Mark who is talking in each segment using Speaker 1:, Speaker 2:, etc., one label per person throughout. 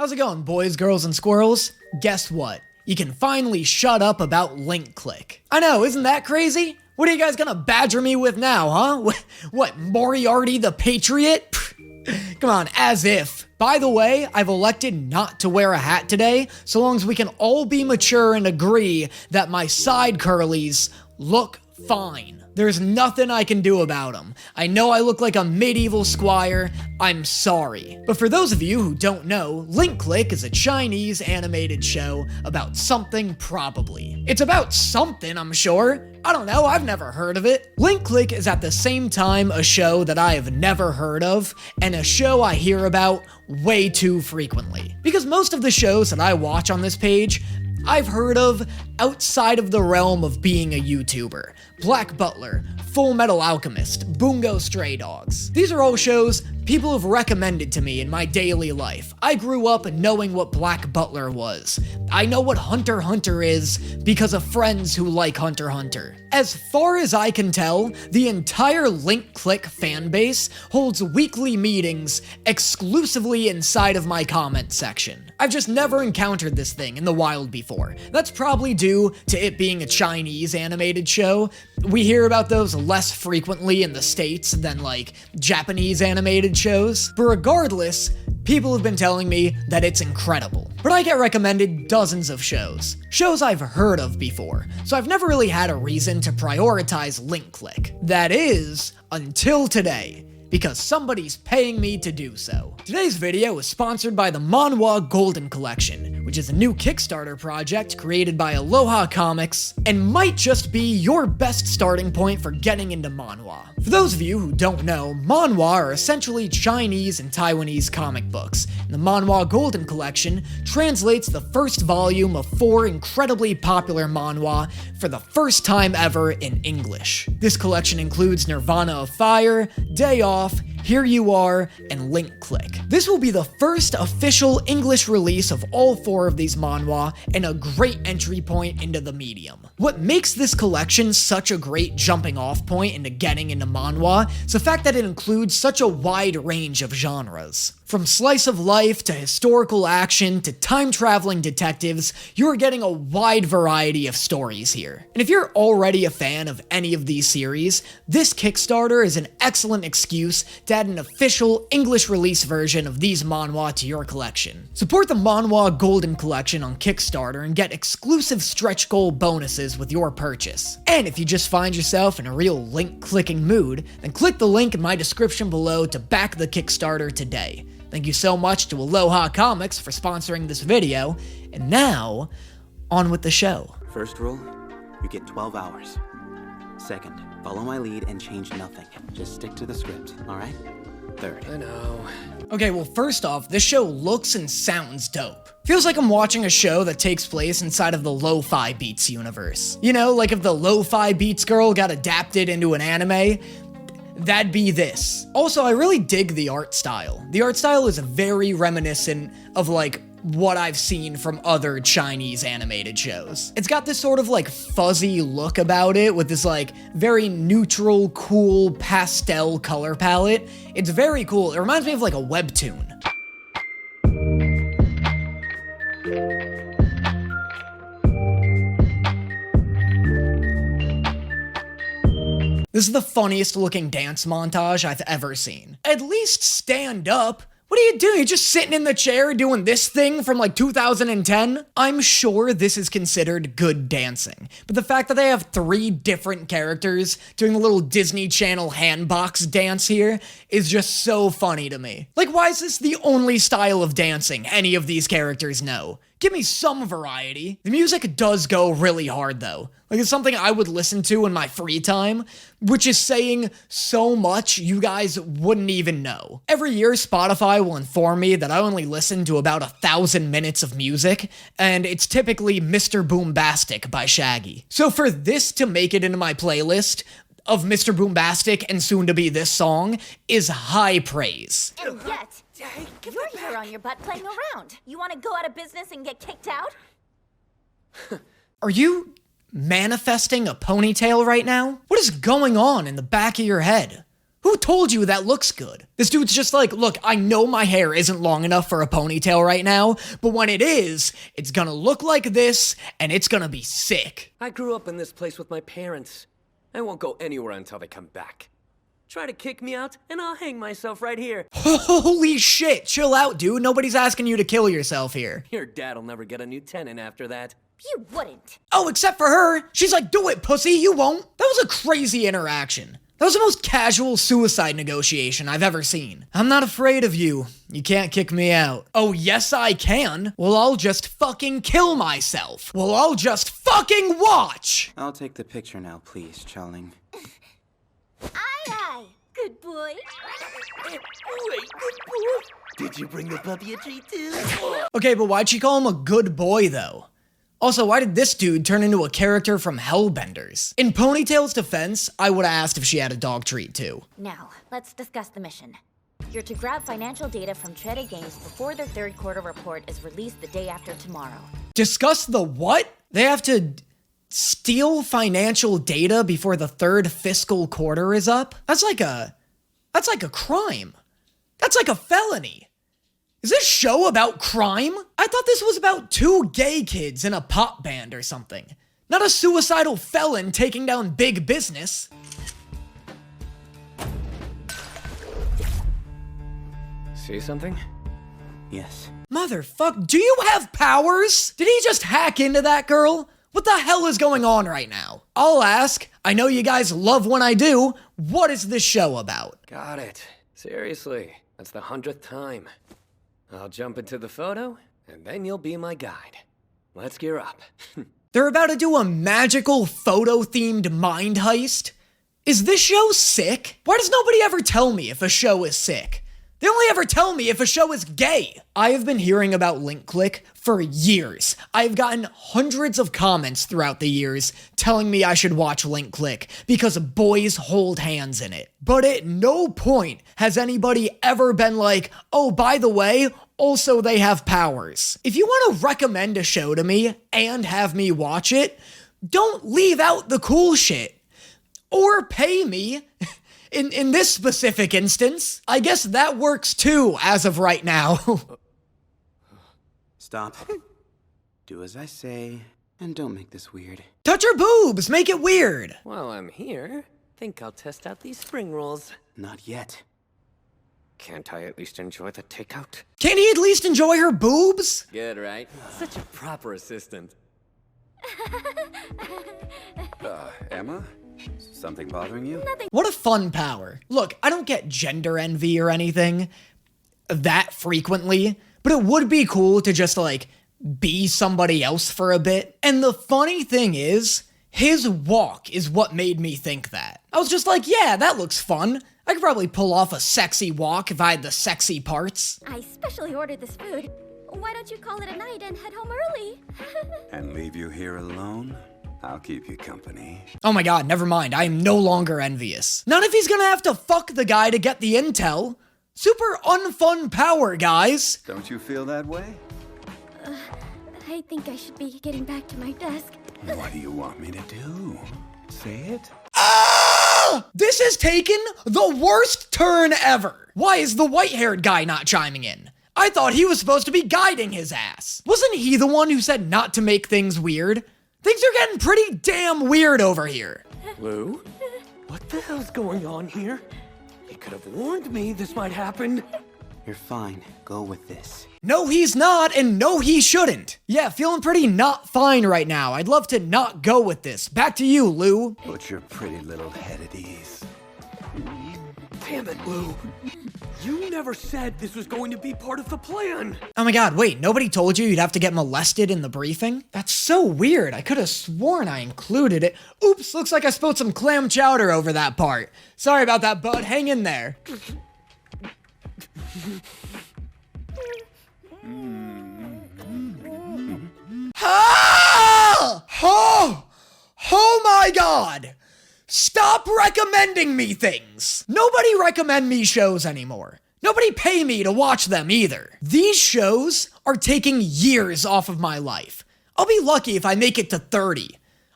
Speaker 1: How's it going, boys, girls, and squirrels? Guess what? You can finally shut up about link click. I know, isn't that crazy? What are you guys gonna badger me with now, huh? What, Moriarty the Patriot? Come on, as if. By the way, I've elected not to wear a hat today, so long as we can all be mature and agree that my side curlies look fine. There's nothing I can do about them. I know I look like a medieval squire, I'm sorry. But for those of you who don't know, Link Click is a Chinese animated show about something probably. It's about something, I'm sure. I don't know, I've never heard of it. Link Click is at the same time a show that I have never heard of, and a show I hear about way too frequently. Because most of the shows that I watch on this page, I've heard of outside of the realm of being a YouTuber. Black Butler, Full Metal Alchemist, Bungo Stray Dogs. These are all shows people have recommended to me in my daily life. I grew up knowing what Black Butler was. I know what Hunter x Hunter is because of friends who like Hunter x Hunter. As far as I can tell, the entire Link Click fanbase holds weekly meetings exclusively inside of my comment section. I've just never encountered this thing in the wild before. That's probably due to it being a Chinese animated show. We hear about those less frequently in the States than like Japanese animated shows. But regardless, people have been telling me that it's incredible. But I get recommended dozens of shows I've heard of before, so I've never really had a reason to prioritize Link Click. That is, until today, because somebody's paying me to do so. Today's video is sponsored by the Manhua Golden Collection, which is a new Kickstarter project created by Aloha Comics, and might just be your best starting point for getting into manhwa. For those of you who don't know, manhwa are essentially Chinese and Taiwanese comic books, and the Manhua Golden Collection translates the first volume of 4 incredibly popular manhwa for the first time ever in English. This collection includes Nirvana of Fire, Day Off, Here You Are, and Link Click. This will be the first official English release of all 4 of these manhwa, and a great entry point into the medium. What makes this collection such a great jumping off point into getting into manhwa is the fact that it includes such a wide range of genres. From slice of life to historical action to time-traveling detectives, you're getting a wide variety of stories here. And if you're already a fan of any of these series, this Kickstarter is an excellent excuse to add an official English release version of these manhwa to your collection. Support the Manhwa Golden Collection on Kickstarter and get exclusive stretch goal bonuses with your purchase. And if you just find yourself in a real link-clicking mood, then click the link in my description below to back the Kickstarter today. Thank you so much to Aloha Comics for sponsoring this video, and now, on with the show.
Speaker 2: First rule, you get 12 hours. Second, follow my lead and change nothing. Just stick to the script, alright? Third.
Speaker 1: I know. Okay, well first off, this show looks and sounds dope. Feels like I'm watching a show that takes place inside of the Lo-Fi Beats universe. You know, like if the Lo-Fi Beats girl got adapted into an anime, that'd be this. Also, I really dig the art style. The art style is very reminiscent of like what I've seen from other Chinese animated shows. It's got this sort of like fuzzy look about it with this like very neutral, cool pastel color palette. It's very cool. It reminds me of like a webtoon. This is the funniest looking dance montage I've ever seen. At least stand up. What are you doing? You're just sitting in the chair doing this thing from like 2010? I'm sure this is considered good dancing, but the fact that they have 3 different characters doing the little Disney Channel handbox dance here is just so funny to me. Like, why is this the only style of dancing any of these characters know? Give me some variety. The music does go really hard though. Like, it's something I would listen to in my free time, which is saying so much you guys wouldn't even know. Every year, Spotify will inform me that I only listen to about 1,000 minutes of music, and it's typically Mr. Boombastic by Shaggy. So for this to make it into my playlist of Mr. Boombastic and soon to be this song is high praise.
Speaker 3: And yet, you're here on your butt playing around. You want to go out of business and get kicked out?
Speaker 1: Are you manifesting a ponytail right now? What is going on in the back of your head? Who told you that looks good? This dude's just like, look, I know my hair isn't long enough for a ponytail right now, but when it is, it's gonna look like this, and it's gonna be sick.
Speaker 4: I grew up in this place with my parents. I won't go anywhere until they come back. Try to kick me out, and I'll hang myself right here.
Speaker 1: Holy shit, chill out, dude. Nobody's asking you to kill yourself here.
Speaker 4: Your dad'll never get a new tenant after that.
Speaker 3: You wouldn't.
Speaker 1: Oh, except for her. She's like, do it, pussy, you won't. That was a crazy interaction. That was the most casual suicide negotiation I've ever seen. I'm not afraid of you. You can't kick me out. Oh, yes, I can. Well, I'll just fucking kill myself. Well, I'll just fucking watch.
Speaker 2: I'll take the picture now, please, Charling.
Speaker 3: Aye. Good boy.
Speaker 4: Wait, good boy. Did you bring the puppy a treat too?
Speaker 1: Okay, but why'd she call him a good boy, though? Also, why did this dude turn into a character from Hellbenders? In Ponytail's defense, I would've asked if she had a dog treat, too.
Speaker 3: Now, let's discuss the mission. You're to grab financial data from Treta Games before their third quarter report is released the day after tomorrow.
Speaker 1: Discuss the what? They have to steal financial data before the third fiscal quarter is up? That's like a crime. That's like a felony. Is this show about crime? I thought this was about two gay kids in a pop band or something. Not a suicidal felon taking down big business.
Speaker 4: See something?
Speaker 2: Yes.
Speaker 1: Motherfuck, do you have powers? Did he just hack into that girl? What the hell is going on right now? I'll ask. I know you guys love when I do. What is this show about?
Speaker 4: Got it. Seriously, that's the 100th time. I'll jump into the photo, and then you'll be my guide. Let's gear up.
Speaker 1: They're about to do a magical photo-themed mind heist? Is this show sick? Why does nobody ever tell me if a show is sick? They only ever tell me if a show is gay. I have been hearing about Link Click for years. I've gotten hundreds of comments throughout the years telling me I should watch Link Click because boys hold hands in it. But at no point has anybody ever been like, oh, by the way, also they have powers. If you want to recommend a show to me and have me watch it, don't leave out the cool shit. Or pay me. In this specific instance, I guess that works too, as of right now.
Speaker 2: Stop. Do as I say, and don't make this weird.
Speaker 1: Touch her boobs, make it weird.
Speaker 4: While I'm here, think I'll test out these spring rolls.
Speaker 2: Not yet.
Speaker 4: Can't I at least enjoy the takeout?
Speaker 1: Can he at least enjoy her boobs?
Speaker 4: Good, right? Such a proper assistant.
Speaker 2: Emma? Something bothering you?
Speaker 1: What a fun power. Look, I don't get gender envy or anything that frequently, but it would be cool to just, like, be somebody else for a bit. And the funny thing is, his walk is what made me think that. I was just like, yeah, that looks fun. I could probably pull off a sexy walk if I had the sexy parts.
Speaker 3: I specially ordered this food. Why don't you call it a night and head home early?
Speaker 5: And leave you here alone? I'll keep you company.
Speaker 1: Oh my god, never mind. I am no longer envious. Not if he's gonna have to fuck the guy to get the intel. Super unfun power, guys.
Speaker 5: Don't you feel that way?
Speaker 3: I think I should be getting back to my desk.
Speaker 5: What do you want me to do? Say it?
Speaker 1: Ah! This has taken the worst turn ever. Why is the white-haired guy not chiming in? I thought he was supposed to be guiding his ass. Wasn't he the one who said not to make things weird? Things are getting pretty damn weird over here.
Speaker 4: Lou? What the hell's going on here? You could have warned me this might happen.
Speaker 2: You're fine. Go with this.
Speaker 1: No, he's not, and no, he shouldn't. Yeah, feeling pretty not fine right now. I'd love to not go with this. Back to you, Lou.
Speaker 5: Put your pretty little head at ease.
Speaker 4: Damn it, Lou. You never said this was going to be part of the plan.
Speaker 1: Oh my god, wait, nobody told you you'd have to get molested in the briefing? That's so weird. I could have sworn I included it. Oops, looks like I spilled some clam chowder over that part. Sorry about that, bud. Hang in there. Ah! Oh my god! Stop recommending me things! Nobody recommend me shows anymore. Nobody pay me to watch them either. These shows are taking years off of my life. I'll be lucky if I make it to 30.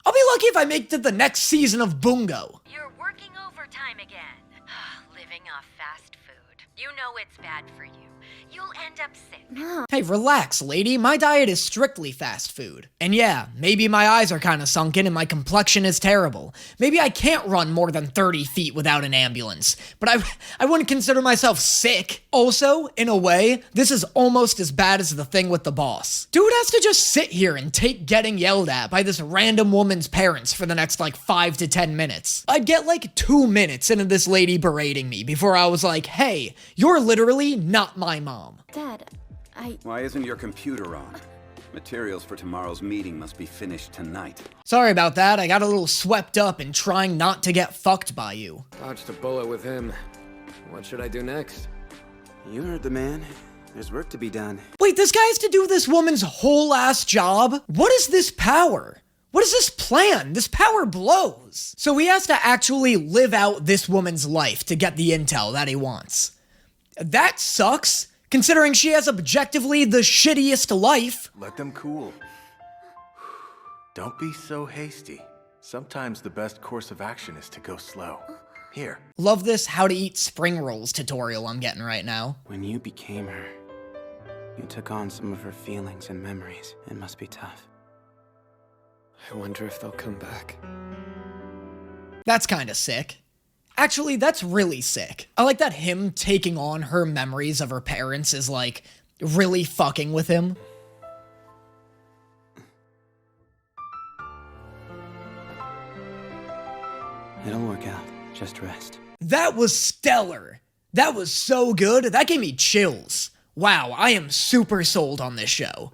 Speaker 1: I'll be lucky if I make it to the next season of Bungo.
Speaker 6: You're working overtime again. Living living off fast food. You know it's bad for you. You'll end up sick.
Speaker 1: Hey, relax, lady. My diet is strictly fast food. And yeah, maybe my eyes are kind of sunken and my complexion is terrible. Maybe I can't run more than 30 feet without an ambulance. But I wouldn't consider myself sick. Also, in a way, this is almost as bad as the thing with the boss. Dude has to just sit here and take getting yelled at by this random woman's parents for the next like 5 to 10 minutes. I'd get like 2 minutes into this lady berating me before I was like, hey, you're literally not my mom.
Speaker 3: Dad,
Speaker 5: Why isn't your computer on? Materials for tomorrow's meeting must be finished tonight.
Speaker 1: Sorry about that, I got a little swept up in trying not to get fucked by you.
Speaker 4: Dodged a bullet with him. What should I do next?
Speaker 2: You heard the man. There's work to be done.
Speaker 1: Wait, this guy has to do this woman's whole ass job? What is this power? What is this plan? This power blows. So he has to actually live out this woman's life to get the intel that he wants. That sucks, considering she has objectively the shittiest life.
Speaker 7: Let them cool. Don't be so hasty. Sometimes the best course of action is to go slow. Here.
Speaker 1: Love this how to eat spring rolls tutorial I'm getting right now.
Speaker 2: When you became her, you took on some of her feelings and memories. It must be tough.
Speaker 4: I wonder if they'll come back.
Speaker 1: That's kinda sick. Actually, that's really sick. I like that him taking on her memories of her parents is like really fucking with him.
Speaker 2: It'll work out. Just rest.
Speaker 1: That was stellar. That was so good. That gave me chills. Wow, I am super sold on this show.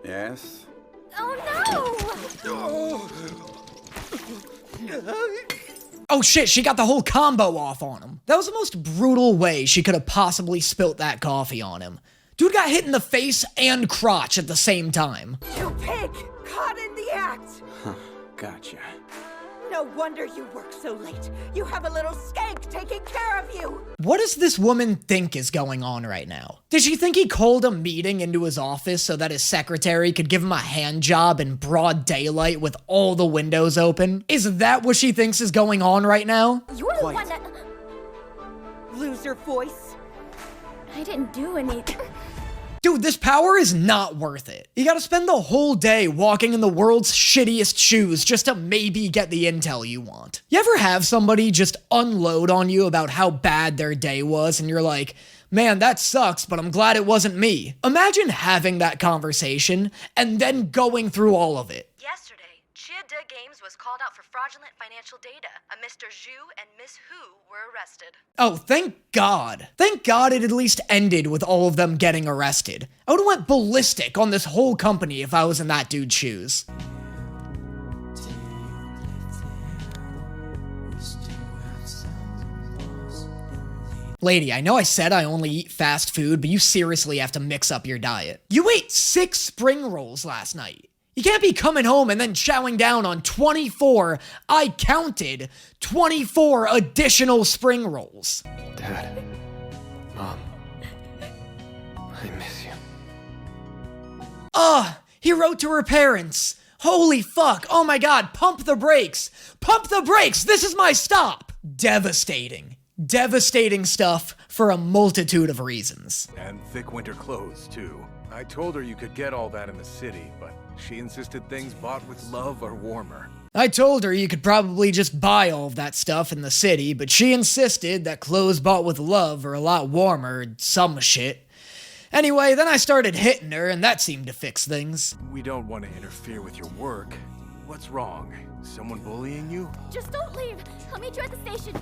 Speaker 5: Yes?
Speaker 3: Oh no!
Speaker 1: Oh shit, she got the whole combo off on him. That was the most brutal way she could have possibly spilt that coffee on him. Dude got hit in the face and crotch at the same time.
Speaker 8: You pig! Caught in the act!
Speaker 2: Huh. Gotcha.
Speaker 8: No wonder you work so late. You have a little skank taking care of you!
Speaker 1: What does this woman think is going on right now? Did she think he called a meeting into his office so that his secretary could give him a hand job in broad daylight with all the windows open? Is that what she thinks is going on right now?
Speaker 3: You're the one that...
Speaker 8: Loser voice.
Speaker 3: I didn't do anything.
Speaker 1: Dude, this power is not worth it. You gotta spend the whole day walking in the world's shittiest shoes just to maybe get the intel you want. You ever have somebody just unload on you about how bad their day was and you're like, man, that sucks, but I'm glad it wasn't me. Imagine having that conversation and then going through all of it.
Speaker 6: Yesterday, Chia De Games was called out for fraudulent financial data. A Mr. Zhu and Miss Hu were arrested.
Speaker 1: Oh, thank God. Thank God it at least ended with all of them getting arrested. I would've went ballistic on this whole company if I was in that dude's shoes. Lady, I know I said I only eat fast food, but you seriously have to mix up your diet. You ate 6 spring rolls last night. You can't be coming home and then chowing down on 24, I counted, 24 additional spring rolls.
Speaker 4: Dad. Mom. I miss you.
Speaker 1: He wrote to her parents. Holy fuck, oh my god, pump the brakes. Pump the brakes, this is my stop. Devastating. Devastating stuff for a multitude of reasons.
Speaker 7: And thick winter clothes, too. I told her you could get all that in the city, but she insisted things bought with love are warmer.
Speaker 1: I told her you could probably just buy all of that stuff in the city, but she insisted that clothes bought with love are a lot warmer, some shit. Anyway, then I started hitting her, and that seemed to fix things.
Speaker 7: We don't want to interfere with your work. What's wrong? Someone bullying you?
Speaker 3: Just don't leave. I'll meet you at the station.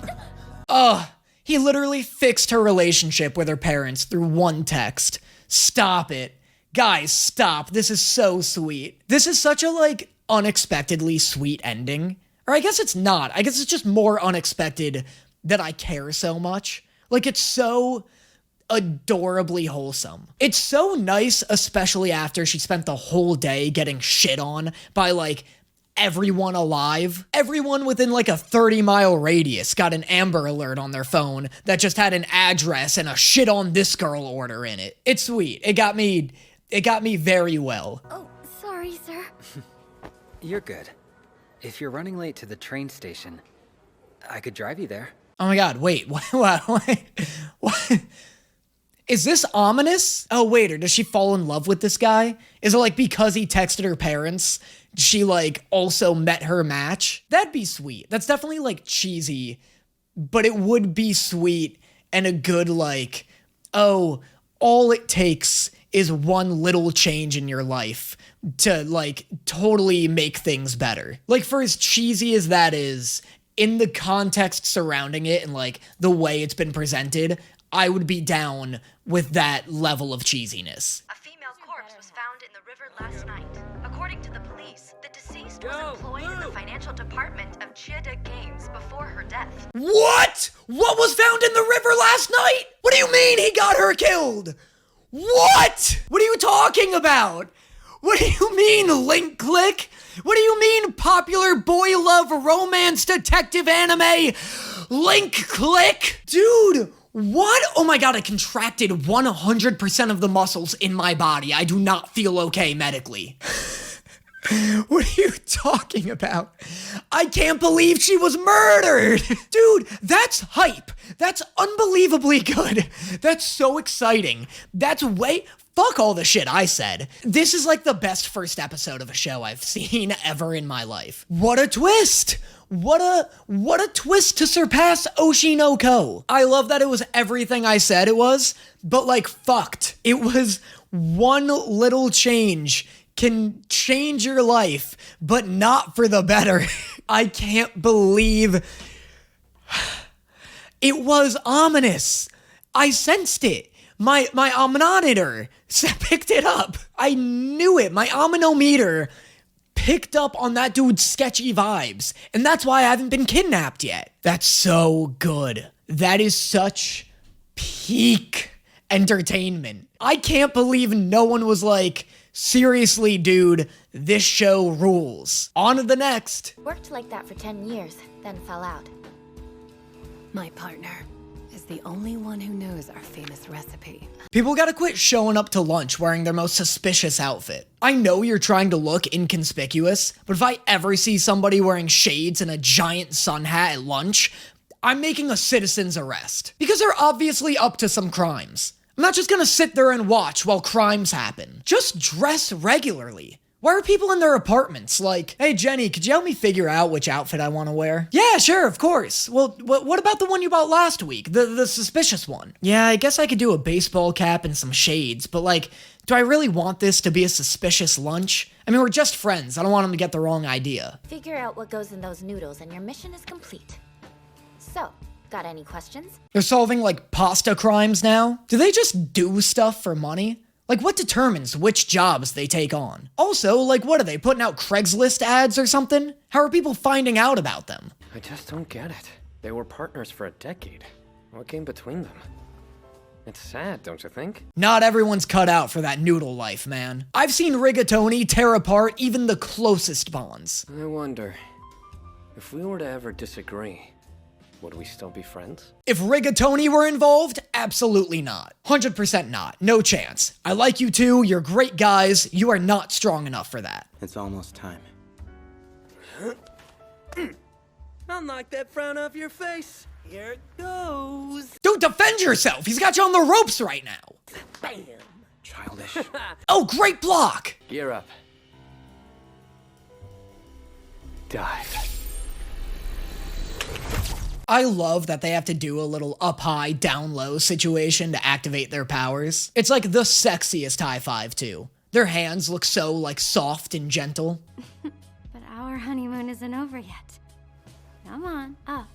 Speaker 1: He literally fixed her relationship with her parents through one text. Stop it. Guys, stop. This is so sweet. This is such a, like, unexpectedly sweet ending. Or I guess it's not. I guess it's just more unexpected that I care so much. Like, it's so adorably wholesome. It's so nice, especially after she spent the whole day getting shit on by, like, everyone alive. Everyone within like a 30-mile radius got an Amber Alert on their phone that just had an address and a shit on this girl order in it. It's sweet. It got me very well.
Speaker 3: Oh, sorry, sir.
Speaker 9: You're good. If you're running late to the train station, I could drive you there.
Speaker 1: Oh my god, wait, what? Is this ominous? Oh wait, or does she fall in love with this guy? Is it like because he texted her parents, she like also met her match? That'd be sweet. That's definitely like cheesy, but it would be sweet and a good like, oh, all it takes is one little change in your life to like totally make things better. Like for as cheesy as that is, in the context surrounding it and like the way it's been presented, I would be down with that level of cheesiness.
Speaker 6: A female corpse was found in the river last night. According to the police, the deceased was employed in the financial department of Chieda Games before her death.
Speaker 1: What? What was found in the river last night? What do you mean he got her killed? What? What are you talking about? What do you mean, Link Click? What do you mean, popular boy love romance detective anime Link Click? Dude, what? Oh my god, I contracted 100% of the muscles in my body. I do not feel okay medically. What are you talking about? I can't believe she was murdered! Dude, that's hype. That's unbelievably good. That's so exciting. That's way... Fuck all the shit I said. This is like the best first episode of a show I've seen ever in my life. What a twist! What a twist to surpass Oshi no Ko. I love that it was everything I said it was, but like fucked. It was one little change can change your life, but not for the better. I can't believe it was ominous. I sensed it. My omnometer picked it up. I knew it. My ominometer picked up on that dude's sketchy vibes. And that's why I haven't been kidnapped yet. That's so good. That is such peak entertainment. I can't believe no one was like, seriously, dude, this show rules. On to the next.
Speaker 3: Worked like that for 10 years, then fell out.
Speaker 9: My partner is the only one who knows our famous recipe.
Speaker 1: People gotta quit showing up to lunch wearing their most suspicious outfit. I know you're trying to look inconspicuous, but if I ever see somebody wearing shades and a giant sun hat at lunch, I'm making a citizen's arrest. Because they're obviously up to some crimes. I'm not just gonna sit there and watch while crimes happen. Just dress regularly. Why are people in their apartments like, hey Jenny, could you help me figure out which outfit I want to wear? Yeah, sure, of course. Well, what about the one you bought last week? The suspicious one? Yeah, I guess I could do a baseball cap and some shades, but like, do I really want this to be a suspicious lunch? I mean, we're just friends. I don't want them to get the wrong idea.
Speaker 3: Figure out what goes in those noodles and your mission is complete. So, got any questions?
Speaker 1: They're solving like pasta crimes now? Do they just do stuff for money? Like, what determines which jobs they take on? Also, like, what are they, putting out Craigslist ads or something? How are people finding out about them?
Speaker 4: I just don't get it. They were partners for a decade. What came between them? It's sad, don't you think?
Speaker 1: Not everyone's cut out for that noodle life, man. I've seen rigatoni tear apart even the closest bonds.
Speaker 4: I wonder, if we were to ever disagree, would we still be friends?
Speaker 1: If rigatoni were involved, absolutely not. 100% not. No chance. I like you two, you're great guys, you are not strong enough for that.
Speaker 2: It's almost time.
Speaker 4: I'll knock that frown off your face. Here it goes.
Speaker 1: Don't defend yourself, he's got you on the ropes right now.
Speaker 4: Bam.
Speaker 2: Childish.
Speaker 1: Oh, great block.
Speaker 4: Gear up. Dive.
Speaker 1: I love that they have to do a little up high, down low situation to activate their powers. It's like the sexiest high five too. Their hands look so like soft and gentle.
Speaker 10: But our honeymoon isn't over yet. Come on, up.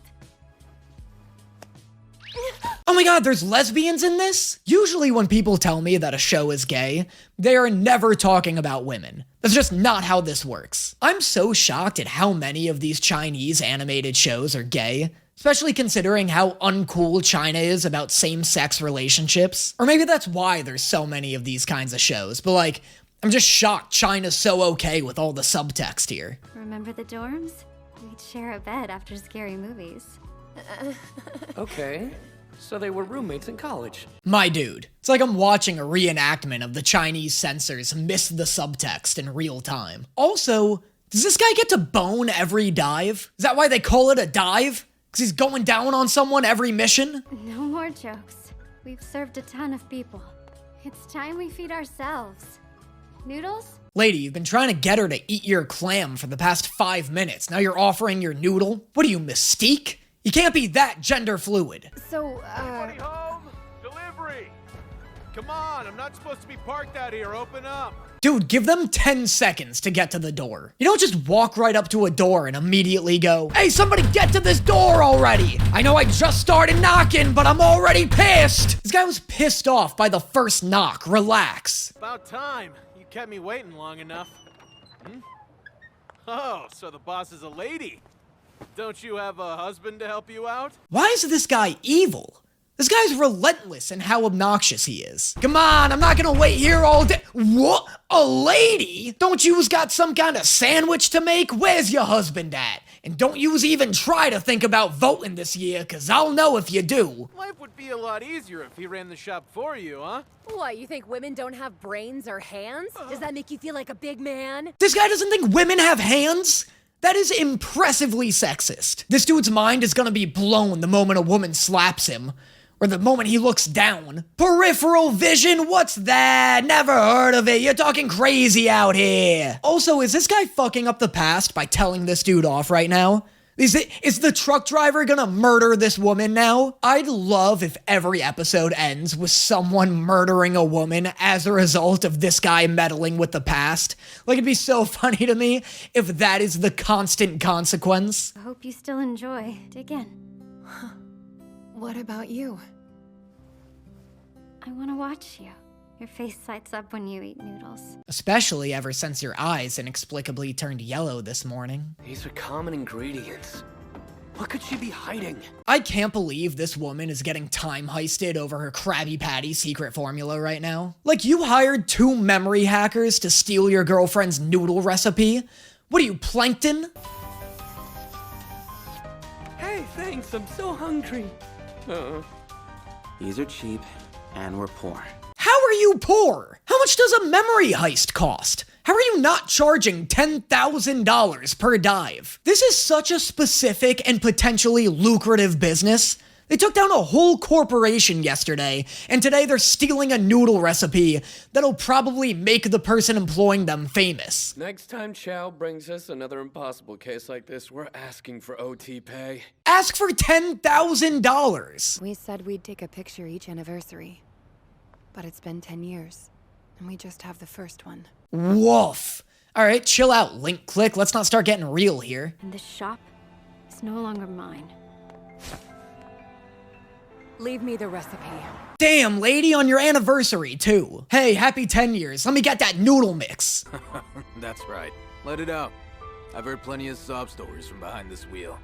Speaker 1: Oh my god, there's lesbians in this? Usually when people tell me that a show is gay, they are never talking about women. That's just not how this works. I'm so shocked at how many of these Chinese animated shows are gay. Especially considering how uncool China is about same-sex relationships. Or maybe that's why there's so many of these kinds of shows. But like, I'm just shocked China's so okay with all the subtext here.
Speaker 10: Remember the dorms? We'd share a bed after scary movies.
Speaker 4: Okay, so they were roommates in college.
Speaker 1: My dude, it's like I'm watching a reenactment of the Chinese censors miss the subtext in real time. Also, does this guy get to bone every dive? Is that why they call it a dive? Because he's going down on someone every mission?
Speaker 10: No more jokes. We've served a ton of people. It's time we feed ourselves. Noodles?
Speaker 1: Lady, you've been trying to get her to eat your clam for the past 5 minutes. Now you're offering your noodle? What are you, Mystique? You can't be that gender fluid.
Speaker 9: So,
Speaker 11: Anybody home? Delivery! Come on, I'm not supposed to be parked out here. Open up.
Speaker 1: Dude, give them 10 seconds to get to the door. You don't just walk right up to a door and immediately go, "Hey, somebody get to this door already! I know I just started knocking, but I'm already pissed!" This guy was pissed off by the first knock. Relax.
Speaker 11: About time. You kept me waiting long enough. Oh, so the boss is a lady. Don't you have a husband to help you out?
Speaker 1: Why is this guy evil? This guy's relentless in how obnoxious he is. Come on, I'm not gonna wait here all day. What? A lady? Don't you's got some kind of sandwich to make? Where's your husband at? And don't you's even try to think about voting this year, cause I'll know if you do.
Speaker 11: Life would be a lot easier if he ran the shop for you, huh?
Speaker 12: What, you think women don't have brains or hands? Does that make you feel like a big man?
Speaker 1: This guy doesn't think women have hands? That is impressively sexist. This dude's mind is gonna be blown the moment a woman slaps him. Or the moment he looks down. Peripheral vision? What's that? Never heard of it. You're talking crazy out here. Also, is this guy fucking up the past by telling this dude off right now? Is the truck driver gonna murder this woman now? I'd love if every episode ends with someone murdering a woman as a result of this guy meddling with the past. Like, it'd be so funny to me if that is the constant consequence.
Speaker 10: I hope you still enjoy. Dig in.
Speaker 9: what about you?
Speaker 10: I want to watch you. Your face lights up when you eat noodles.
Speaker 1: Especially ever since your eyes inexplicably turned yellow this morning.
Speaker 4: These are common ingredients. What could she be hiding?
Speaker 1: I can't believe this woman is getting time heisted over her Krabby Patty secret formula right now. Like, you hired 2 memory hackers to steal your girlfriend's noodle recipe? What are you, Plankton?
Speaker 4: Hey, thanks, I'm so hungry.
Speaker 2: These are cheap, and we're poor.
Speaker 1: How are you poor? How much does a memory heist cost? How are you not charging $10,000 per dive? This is such a specific and potentially lucrative business. They took down a whole corporation yesterday, and today they're stealing a noodle recipe that'll probably make the person employing them famous.
Speaker 4: Next time Chow brings us another impossible case like this, we're asking for OT pay.
Speaker 1: Ask for $10,000.
Speaker 9: We said we'd take a picture each anniversary. But it's been 10 years, and we just have the first one.
Speaker 1: Woof. All right, chill out, Link Click. Let's not start getting real here.
Speaker 10: And this shop is no longer mine.
Speaker 12: Leave me the recipe.
Speaker 1: Damn, lady, on your anniversary, too. Hey, happy 10 years. Let me get that noodle mix.
Speaker 11: That's right. Let it out. I've heard plenty of sob stories from behind this wheel.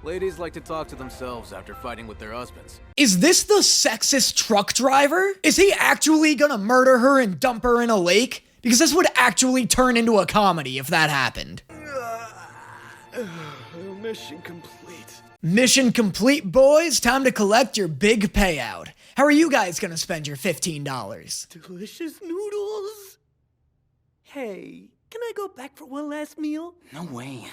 Speaker 11: Ladies like to talk to themselves after fighting with their husbands.
Speaker 1: Is this the sexist truck driver? Is he actually gonna murder her and dump her in a lake? Because this would actually turn into a comedy if that happened.
Speaker 4: Mission complete.
Speaker 1: Mission complete, boys. Time to collect your big payout. How are you guys gonna spend your $15?
Speaker 2: Delicious noodles. Hey, can I go back for one last meal? No way.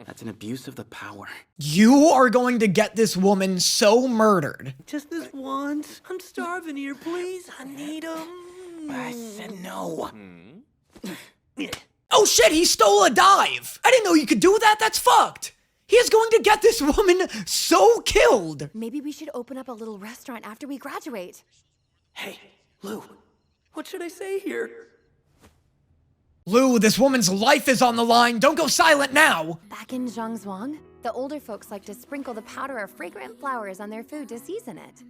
Speaker 2: That's an abuse of the power.
Speaker 1: You are going to get this woman so murdered.
Speaker 2: Just this once. I'm starving here, please. I need them. I said no.
Speaker 1: Oh shit, he stole a dive. I didn't know you could do that. That's fucked. He is going to get this woman so killed.
Speaker 12: Maybe we should open up a little restaurant after we graduate.
Speaker 2: Hey, Lou, what should I say here?
Speaker 1: Lou, this woman's life is on the line. Don't go silent now.
Speaker 12: Back in Zhangzhuang, the older folks like to sprinkle the powder of fragrant flowers on their food to season it.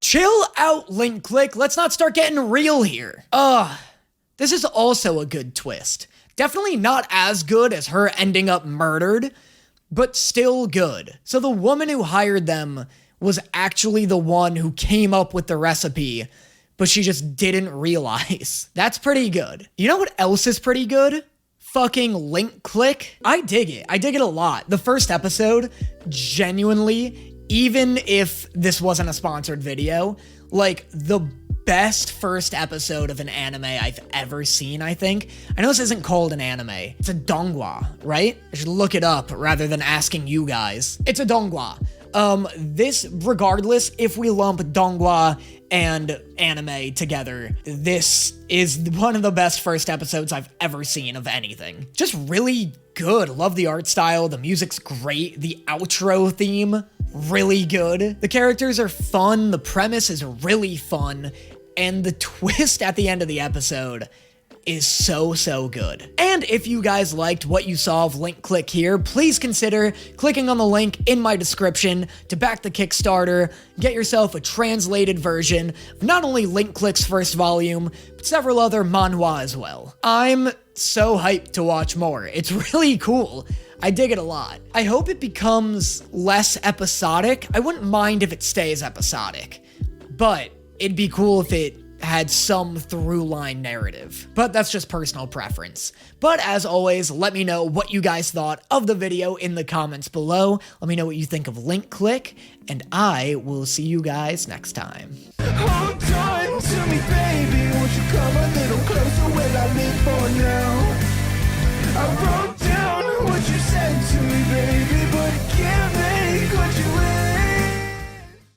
Speaker 1: Chill out, Link Click. Let's not start getting real here. This is also a good twist. Definitely not as good as her ending up murdered, but still good. So the woman who hired them was actually the one who came up with the recipe, but she just didn't realize. That's pretty good. You know what else is pretty good? Fucking Link Click. I dig it. I dig it a lot. The first episode, genuinely, even if this wasn't a sponsored video, like, the best first episode of an anime I've ever seen, I think. I know this isn't called an anime. It's a donghua, right? I should look it up rather than asking you guys. It's a donghua. This, regardless, if we lump donghua and anime together, this is one of the best first episodes I've ever seen of anything. Just really good. Love the art style. The music's great. The outro theme, really good. The characters are fun. The premise is really fun. And the twist at the end of the episode is so good. And if you guys liked what you saw of Link Click here, please consider clicking on the link in my description to back the Kickstarter, get yourself a translated version of not only Link Click's first volume, but several other manhwa as well. I'm so hyped to watch more. It's really cool. I dig it a lot. I hope it becomes less episodic. I wouldn't mind if it stays episodic, but it'd be cool if it had some through-line narrative. But that's just personal preference. But as always, let me know what you guys thought of the video in the comments below. Let me know what you think of Link Click, and I will see you guys next time.
Speaker 2: Hold on to me,